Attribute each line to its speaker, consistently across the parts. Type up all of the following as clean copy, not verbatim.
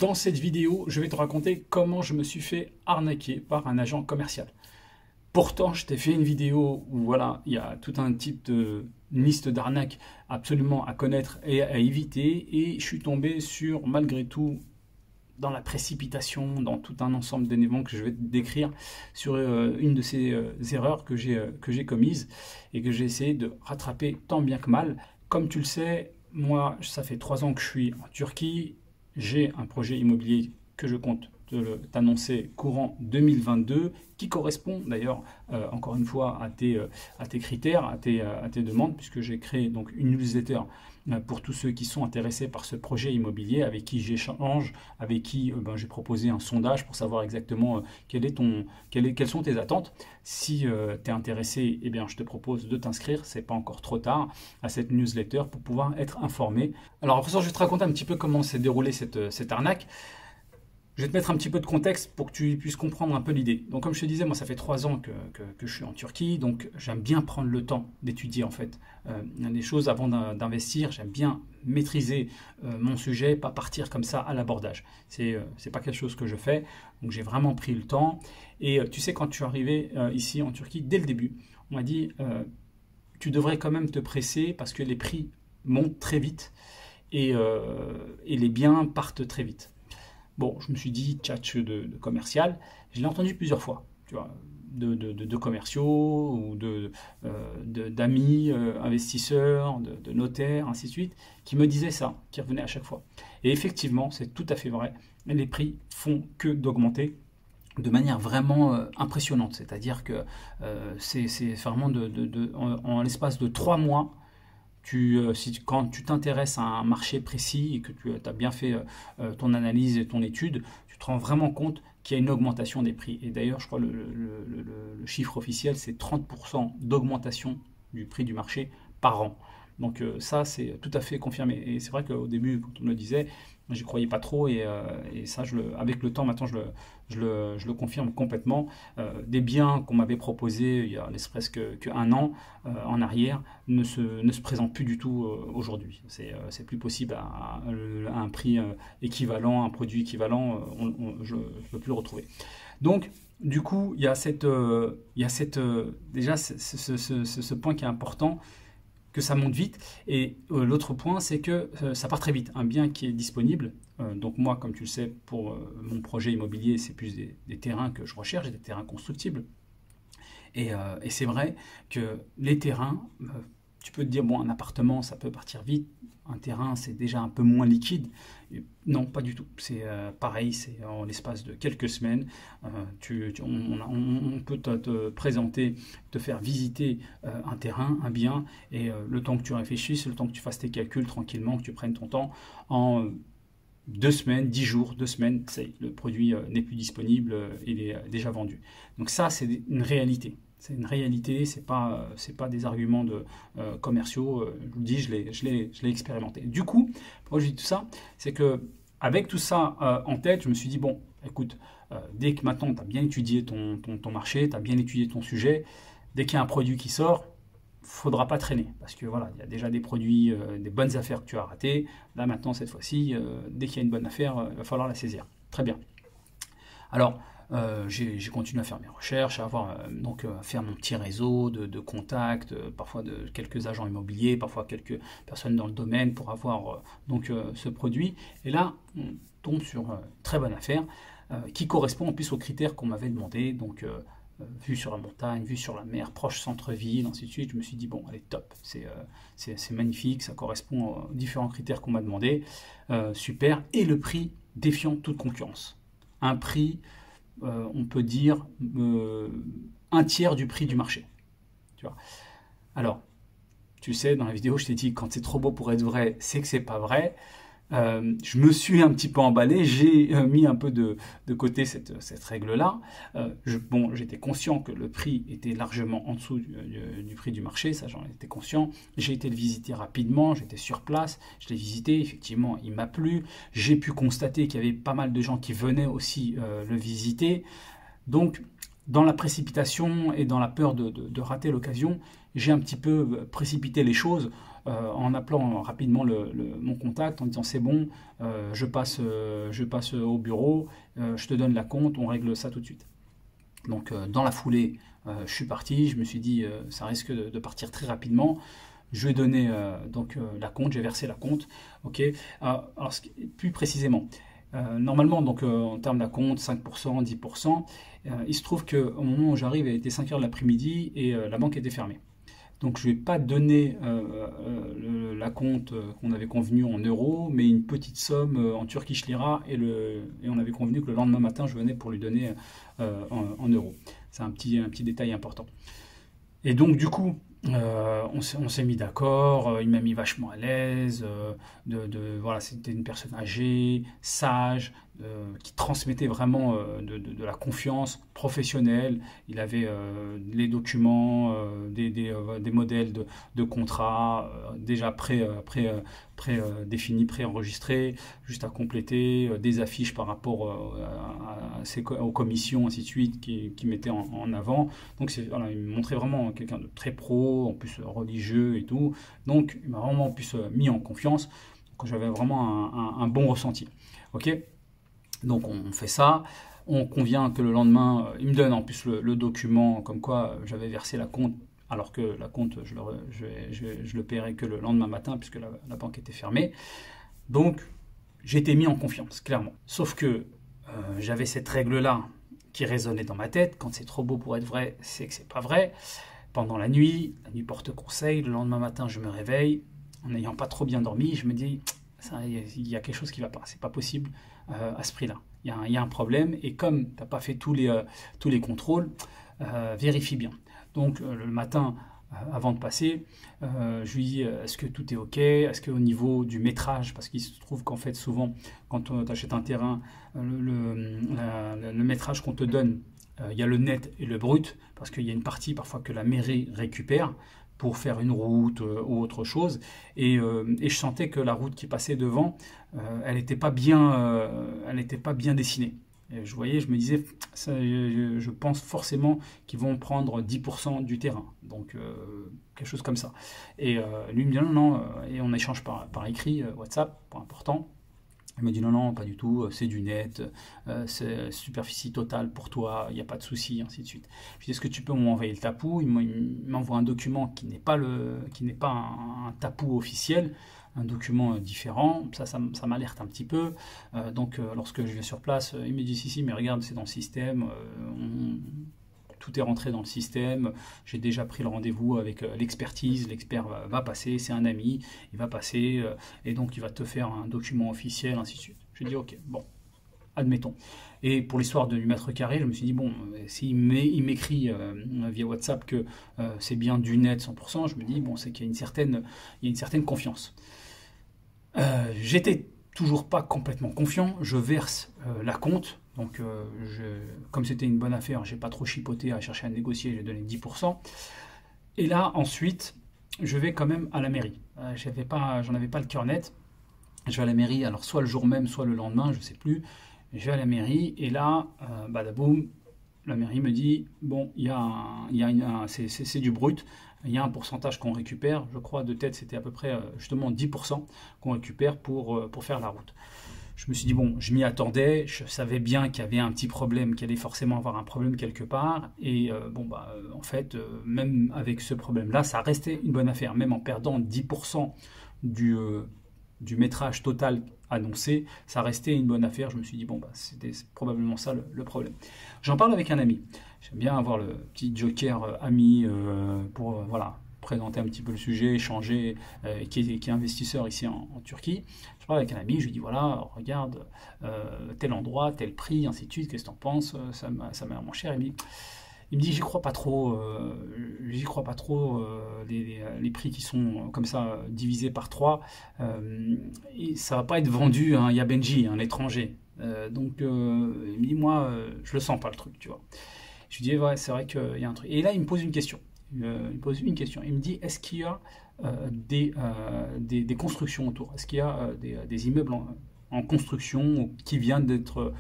Speaker 1: Dans cette vidéo, je vais te raconter comment je me suis fait arnaquer par un agent commercial. Pourtant, je t'ai fait une vidéo où voilà, il y a tout un type de liste d'arnaques absolument à connaître et à éviter. Et je suis tombé sur, malgré tout, dans la précipitation, dans tout un ensemble d'éléments que je vais te décrire, sur une de ces erreurs que j'ai commises et que j'ai essayé de rattraper tant bien que mal. Comme tu le sais, moi, ça fait 3 ans que je suis en Turquie. J'ai un projet immobilier que je compte t'annoncer courant 2022, qui correspond d'ailleurs, encore une fois, à tes critères, à tes demandes, puisque j'ai créé donc une newsletter pour tous ceux qui sont intéressés par ce projet immobilier, avec qui j'échange, avec qui j'ai proposé un sondage pour savoir exactement quelles sont tes attentes. Si tu es intéressé, eh bien, je te propose de t'inscrire, c'est pas encore trop tard, à cette newsletter pour pouvoir être informé. Alors après ça, je vais te raconter un petit peu comment s'est déroulée cette arnaque. Je vais te mettre un petit peu de contexte pour que tu puisses comprendre un peu l'idée. Donc comme je te disais, moi ça fait 3 ans que je suis en Turquie, donc j'aime bien prendre le temps d'étudier en fait des choses avant d'investir. J'aime bien maîtriser mon sujet, pas partir comme ça à l'abordage. C'est pas quelque chose que je fais, donc j'ai vraiment pris le temps. Et tu sais, quand je suis arrivé ici en Turquie, dès le début, on m'a dit tu devrais quand même te presser parce que les prix montent très vite et les biens partent très vite. Bon, je me suis dit, tchatch de commercial, je l'ai entendu plusieurs fois, tu vois, de commerciaux ou d'amis investisseurs, de notaires, ainsi de suite, qui me disaient ça, qui revenaient à chaque fois. Et effectivement, c'est tout à fait vrai, les prix font que d'augmenter de manière vraiment impressionnante, c'est-à-dire que c'est vraiment en l'espace de 3 mois, quand tu t'intéresses à un marché précis et que tu as bien fait ton analyse et ton étude, tu te rends vraiment compte qu'il y a une augmentation des prix. Et d'ailleurs, je crois le chiffre officiel, c'est 30% d'augmentation du prix du marché par an. Donc ça, c'est tout à fait confirmé. Et c'est vrai qu'au début, quand on me le disait, j'y croyais pas trop. Et ça, avec le temps, maintenant, je le confirme complètement. Des biens qu'on m'avait proposés il y a presque qu'un an en arrière ne se présentent plus du tout aujourd'hui. C'est plus possible à un prix équivalent, un produit équivalent, je ne peux plus le retrouver. Donc, du coup, il y a déjà ce point qui est important, que ça monte vite. Et l'autre point, c'est que ça part très vite. Un bien qui est disponible, donc moi, comme tu le sais, pour mon projet immobilier, c'est plus des terrains que je recherche, des terrains constructibles. Et c'est vrai que les terrains, tu peux te dire, bon, un appartement, ça peut partir vite. Un terrain, c'est déjà un peu moins liquide. Non, pas du tout. C'est pareil, c'est en l'espace de quelques semaines. On peut te présenter, te faire visiter un terrain, un bien, et le temps que tu réfléchisses, le temps que tu fasses tes calculs tranquillement, que tu prennes ton temps, en 2 semaines, 10 jours, 2 semaines, le produit n'est plus disponible, il est déjà vendu. Donc ça, c'est une réalité. C'est une réalité, c'est pas des arguments commerciaux. Je vous le dis, je l'ai expérimenté. Du coup, pourquoi je dis tout ça, c'est que avec tout ça en tête, je me suis dit, bon, écoute, dès que maintenant tu as bien étudié ton marché, tu as bien étudié ton sujet, dès qu'il y a un produit qui sort, faudra pas traîner, parce que voilà, il y a déjà des produits, des bonnes affaires que tu as ratées. Là maintenant, cette fois-ci, dès qu'il y a une bonne affaire, il va falloir la saisir. Très bien. Alors, j'ai continué à faire mes recherches, à faire mon petit réseau de contacts, parfois de quelques agents immobiliers, parfois quelques personnes dans le domaine pour avoir ce produit. Et là, on tombe sur une très bonne affaire qui correspond en plus aux critères qu'on m'avait demandé. Donc, vue sur la montagne, vue sur la mer, proche centre-ville, ainsi de suite. Je me suis dit, bon, allez, top, c'est magnifique, ça correspond aux différents critères qu'on m'a demandé. Super. Et le prix défiant toute concurrence. Un prix, on peut dire, 1/3 du prix du marché. Tu vois. Alors, tu sais, dans la vidéo, je t'ai dit, quand c'est trop beau pour être vrai, c'est que c'est pas vrai. Je me suis un petit peu emballé, j'ai mis un peu de côté cette règle-là. J'étais conscient que le prix était largement en dessous du prix du marché, ça j'en étais conscient. J'ai été le visiter rapidement, j'étais sur place, je l'ai visité, effectivement il m'a plu. J'ai pu constater qu'il y avait pas mal de gens qui venaient aussi le visiter. Donc dans la précipitation et dans la peur de rater l'occasion, j'ai un petit peu précipité les choses en appelant rapidement mon contact, en disant c'est bon, je passe au bureau, je te donne la compte, on règle ça tout de suite. Donc dans la foulée, je suis parti, je me suis dit ça risque de partir très rapidement. Je lui ai donné la compte, j'ai versé la compte. Ok. Alors plus précisément, normalement donc en termes d'acompte 5%, 10%, il se trouve qu'au moment où j'arrive, il était 5 heures de l'après-midi et la banque était fermée. Donc je ne lui ai pas donné la compte qu'on avait convenu en euros, mais une petite somme en Turkish Lira et on avait convenu que le lendemain matin je venais pour lui donner en euros. C'est un petit détail important. Et donc du coup, on s'est mis d'accord, il m'a mis vachement à l'aise, voilà, c'était une personne âgée, sage, qui transmettait vraiment de la confiance professionnelle. Il avait les documents, des modèles de contrats déjà définis, préenregistrés, juste à compléter, des affiches par rapport aux commissions, ainsi de suite, qui mettaient en avant. Donc voilà, il me montrait vraiment quelqu'un de très pro, en plus religieux et tout. Donc il m'a vraiment en plus mis en confiance. Donc j'avais vraiment un bon ressenti. Ok. Donc on fait ça, on convient que le lendemain, il me donne en plus le document comme quoi j'avais versé la compte, alors que la compte, je le paierai que le lendemain matin puisque la banque était fermée. Donc j'ai été mis en confiance, clairement. Sauf que j'avais cette règle-là qui résonnait dans ma tête, quand c'est trop beau pour être vrai, c'est que c'est pas vrai. Pendant la nuit porte conseil, le lendemain matin je me réveille, en n'ayant pas trop bien dormi, je me dis... il y a quelque chose qui ne va pas, c'est pas possible à ce prix-là. Il y a un problème et comme tu n'as pas fait tous les contrôles, vérifie bien. Donc le matin, avant de passer, je lui dis est-ce que tout est ok, est-ce qu'au niveau du métrage, parce qu'il se trouve qu'en fait souvent quand tu achètes un terrain, le métrage qu'on te donne, il y a le net et le brut, parce qu'il y a une partie parfois que la mairie récupère pour faire une route ou autre chose, et je sentais que la route qui passait devant, elle n'était pas bien dessinée. Et je me disais, je pense forcément qu'ils vont prendre 10% du terrain, donc quelque chose comme ça. Et lui me dit non, et on échange par écrit, WhatsApp, pas important. Il me dit non, pas du tout, c'est du net, c'est superficie totale pour toi, il n'y a pas de souci, ainsi de suite. Je dis est-ce que tu peux m'envoyer le tapou? Il m'envoie un document qui n'est pas un tapou officiel, un document différent, ça m'alerte un petit peu. Donc lorsque je vais sur place, il me dit si, mais regarde, c'est dans le système, tout est rentré dans le système, j'ai déjà pris le rendez-vous avec l'expertise, l'expert va passer, c'est un ami, il va passer, et donc il va te faire un document officiel, ainsi de suite. Je dis ok, bon, admettons. Et pour l'histoire du mètre carré, je me suis dit, bon, s'il m'écrit via WhatsApp que c'est bien du net 100%, je me dis, bon, c'est qu'il y a une certaine confiance. J'étais toujours pas complètement confiant, je verse la compte. Donc, comme c'était une bonne affaire, j'ai pas trop chipoté à chercher à négocier, j'ai donné 10%. Et là, ensuite, je vais quand même à la mairie. J'en avais pas le cœur net. Je vais à la mairie, alors soit le jour même, soit le lendemain, je sais plus. Je vais à la mairie et là, badaboum, la mairie me dit bon, c'est du brut. Il y a un pourcentage qu'on récupère. Je crois de tête, c'était à peu près justement 10% qu'on récupère pour faire la route. Je me suis dit, bon, je m'y attendais, je savais bien qu'il y avait un petit problème, qu'il allait forcément avoir un problème quelque part. Et en fait, même avec ce problème-là, ça restait une bonne affaire. Même en perdant 10% du métrage total annoncé, ça restait une bonne affaire. Je me suis dit, bon, c'était probablement ça le problème. J'en parle avec un ami. J'aime bien avoir le petit joker ami pour, présenter un petit peu le sujet, échanger, qui est investisseur ici en Turquie. Je parle avec un ami, je lui dis voilà, regarde, tel endroit, tel prix, ainsi de suite, qu'est-ce que tu en penses, ça m'a moins cher. Il me dit j'y crois pas trop, les prix qui sont comme ça divisés par 3, et ça va pas être vendu à un Yabenji, un étranger. Donc il me dit moi, je le sens pas le truc, tu vois. Je lui dis ouais, c'est vrai qu'il y a un truc. Et là il me pose une question. Il me dit est-ce qu'il y a des constructions autour? Est-ce qu'il y a des immeubles en construction ou qui vient d'être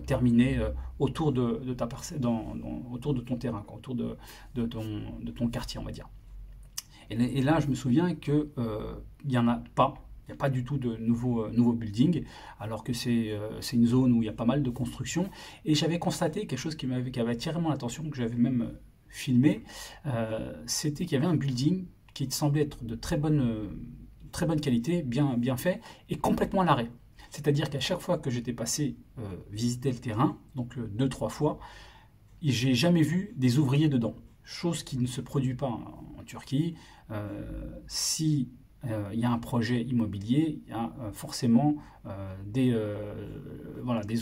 Speaker 1: terminé autour de ta parcelle, autour de ton terrain, quoi, autour de ton quartier, on va dire. Et là, je me souviens qu'il n'y en a pas. Il n'y a pas du tout de nouveaux buildings, alors que c'est une zone où il y a pas mal de construction. Et j'avais constaté quelque chose qui avait attiré mon attention, que j'avais même filmé, c'était qu'il y avait un building qui semblait être de très bonne qualité, bien fait, et complètement à l'arrêt. C'est-à-dire qu'à chaque fois que j'étais passé visiter le terrain, donc 2-3 fois, j'ai jamais vu des ouvriers dedans. Chose qui ne se produit pas en Turquie. Si il y a un projet immobilier, il y a forcément des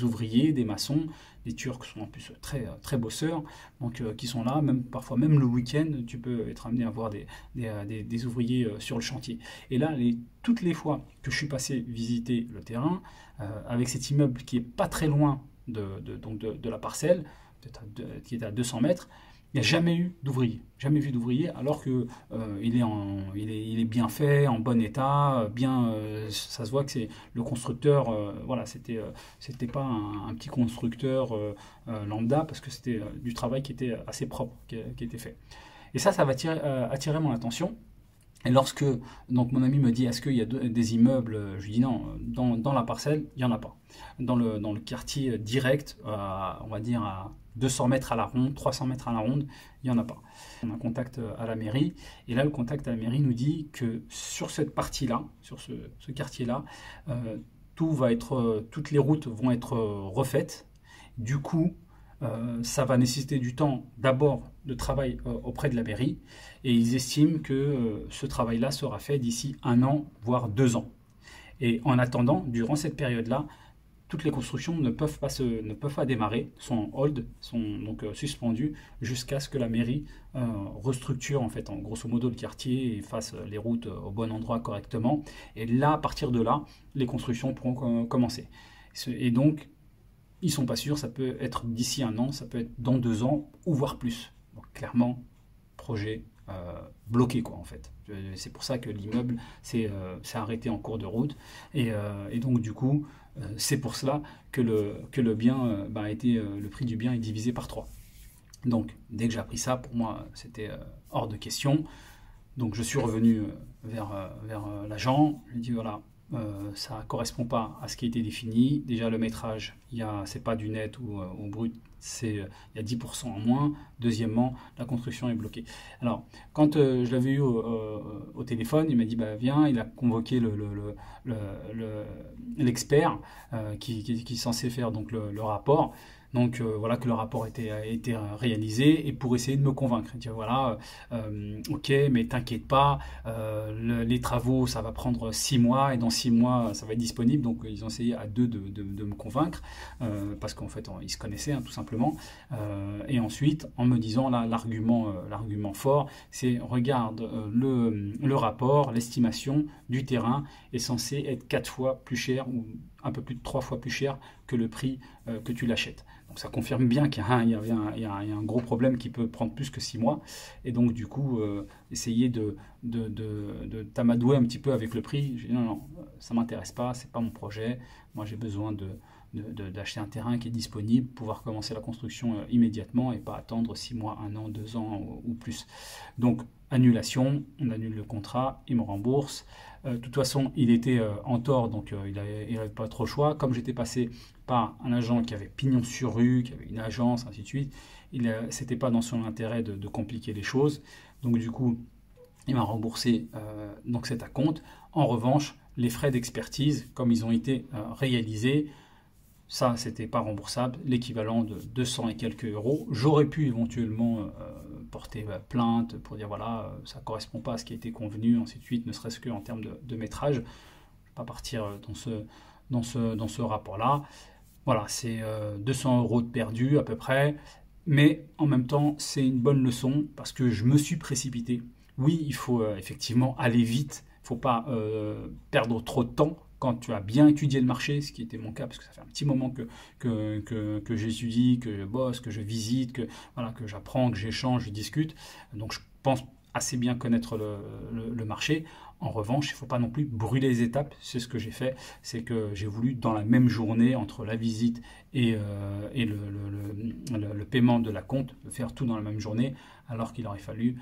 Speaker 1: ouvriers, des maçons, des Turcs sont en plus très bosseurs, donc qui sont là, parfois même le week-end, tu peux être amené à voir des ouvriers sur le chantier. Et là, toutes les fois que je suis passé visiter le terrain, avec cet immeuble qui est pas très loin de la parcelle, qui est à 200 mètres, il n'y a jamais eu d'ouvrier, alors que il est bien fait, en bon état, ça se voit que c'est le constructeur, voilà, c'était pas un petit constructeur lambda, parce que c'était du travail qui était assez propre, qui était fait. Et ça va attirer mon attention. Et lorsque donc mon ami me dit est-ce qu'il y a des immeubles, je lui dis non, dans la parcelle, il n'y en a pas. Dans le quartier direct, on va dire à 200 mètres à la ronde, 300 mètres à la ronde, il n'y en a pas. On a un contact à la mairie, et là le contact à la mairie nous dit que sur cette partie-là, sur ce quartier-là, toutes les routes vont être refaites. Du coup, ça va nécessiter du temps d'abord de travail auprès de la mairie, et ils estiment que ce travail-là sera fait d'ici 1 an, voire 2 ans. Et en attendant, durant cette période-là, toutes les constructions ne peuvent pas démarrer, sont en hold, sont donc suspendues jusqu'à ce que la mairie restructure en fait, en grosso modo, le quartier et fasse les routes au bon endroit correctement. Et là, à partir de là, les constructions pourront commencer. Et donc, ils sont pas sûrs, ça peut être d'ici 1 an, ça peut être dans 2 ans, ou voire plus. Donc clairement, projet bloqué, quoi, en fait. C'est pour ça que l'immeuble s'est arrêté en cours de route. Et donc du coup, c'est pour cela que le bien a été, le prix du bien est divisé par 3. Donc dès que j'ai appris ça, pour moi, c'était hors de question. Donc je suis revenu vers l'agent, je lui ai dit voilà, ça ne correspond pas à ce qui a été défini. Déjà le métrage, c'est pas du net ou au brut, il y a 10% en moins. Deuxièmement, la construction est bloquée. Alors, quand je l'avais eu au téléphone, il m'a dit bah, viens, il a convoqué l'expert qui est censé faire donc, le rapport. Donc voilà que le rapport a été réalisé, et pour essayer de me convaincre, dire voilà, ok, mais t'inquiète pas, les travaux ça va prendre 6 mois, et dans 6 mois ça va être disponible. Donc ils ont essayé à deux de me convaincre, parce qu'en fait ils se connaissaient, hein, tout simplement. Et ensuite en me disant là, l'argument fort, c'est regarde le rapport, l'estimation du terrain est censé être 4 fois plus cher, ou un peu plus de 3 fois plus cher que le prix que tu l'achètes. Donc ça confirme bien qu'il y a un gros problème qui peut prendre plus que 6 mois. Et donc du coup, essayer de t'amadouer un petit peu avec le prix. J'ai dit non, ça m'intéresse pas, c'est pas mon projet. Moi j'ai besoin d'acheter un terrain qui est disponible, pouvoir commencer la construction immédiatement, et pas attendre 6 mois, 1 an, 2 ans ou plus. Donc annulation, on annule le contrat, il me rembourse. De toute façon, il était en tort, donc il n'avait pas trop le choix. Comme j'étais passé par un agent qui avait pignon sur rue, qui avait une agence, ainsi de suite, c'était pas dans son intérêt de compliquer les choses. Donc du coup, il m'a remboursé donc cet acompte. En revanche, les frais d'expertise, comme ils ont été réalisés, ça, c'était pas remboursable, l'équivalent de 200 et quelques euros. J'aurais pu éventuellement porter plainte pour dire voilà, ça ne correspond pas à ce qui a été convenu, ainsi de suite, ne serait-ce qu'en termes de métrage. Je ne vais pas partir dans ce rapport-là. Voilà, c'est 200 euros de perdu à peu près, mais en même temps, c'est une bonne leçon parce que je me suis précipité. Oui, il faut effectivement aller vite, il ne faut pas perdre trop de temps quand tu as bien étudié le marché, ce qui était mon cas, parce que ça fait un petit moment que j'étudie, que je bosse, que je visite, que j'apprends, que j'échange, je discute. Donc je pense assez bien connaître le marché. En revanche, il ne faut pas non plus brûler les étapes. C'est ce que j'ai fait, c'est que j'ai voulu dans la même journée, entre la visite et le paiement de la compte, faire tout dans la même journée, alors qu'il aurait fallu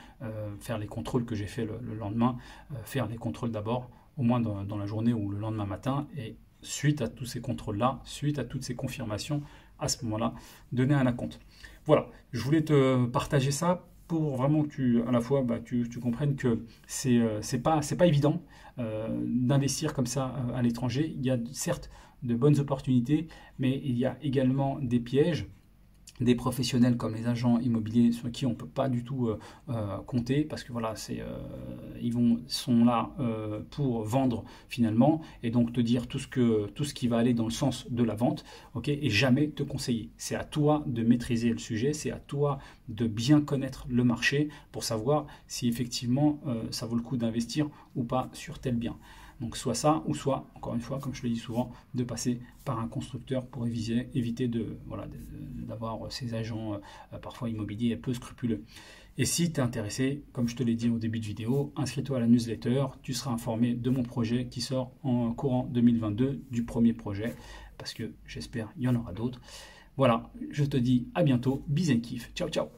Speaker 1: faire les contrôles que j'ai fait le lendemain, faire les contrôles d'abord, au moins dans la journée ou le lendemain matin, et suite à tous ces contrôles-là, suite à toutes ces confirmations, à ce moment-là, donner un acompte. Voilà, je voulais te partager ça pour vraiment que à la fois tu comprennes que c'est pas évident d'investir comme ça à l'étranger. Il y a certes de bonnes opportunités, mais il y a également des pièges, des professionnels comme les agents immobiliers sur qui on ne peut pas du tout compter, parce que voilà, sont là pour vendre finalement, et donc te dire tout ce qui va aller dans le sens de la vente, ok, et jamais te conseiller. C'est à toi de maîtriser le sujet, c'est à toi de bien connaître le marché pour savoir si effectivement ça vaut le coup d'investir ou pas sur tel bien. Donc soit ça, ou soit, encore une fois, comme je le dis souvent, de passer par un constructeur pour éviter d'avoir ces agents parfois immobiliers peu scrupuleux. Et si tu es intéressé, comme je te l'ai dit au début de vidéo, inscris-toi à la newsletter, tu seras informé de mon projet qui sort en courant 2022, du premier projet, parce que j'espère il y en aura d'autres. Voilà, je te dis à bientôt, bisous et kiff, ciao ciao.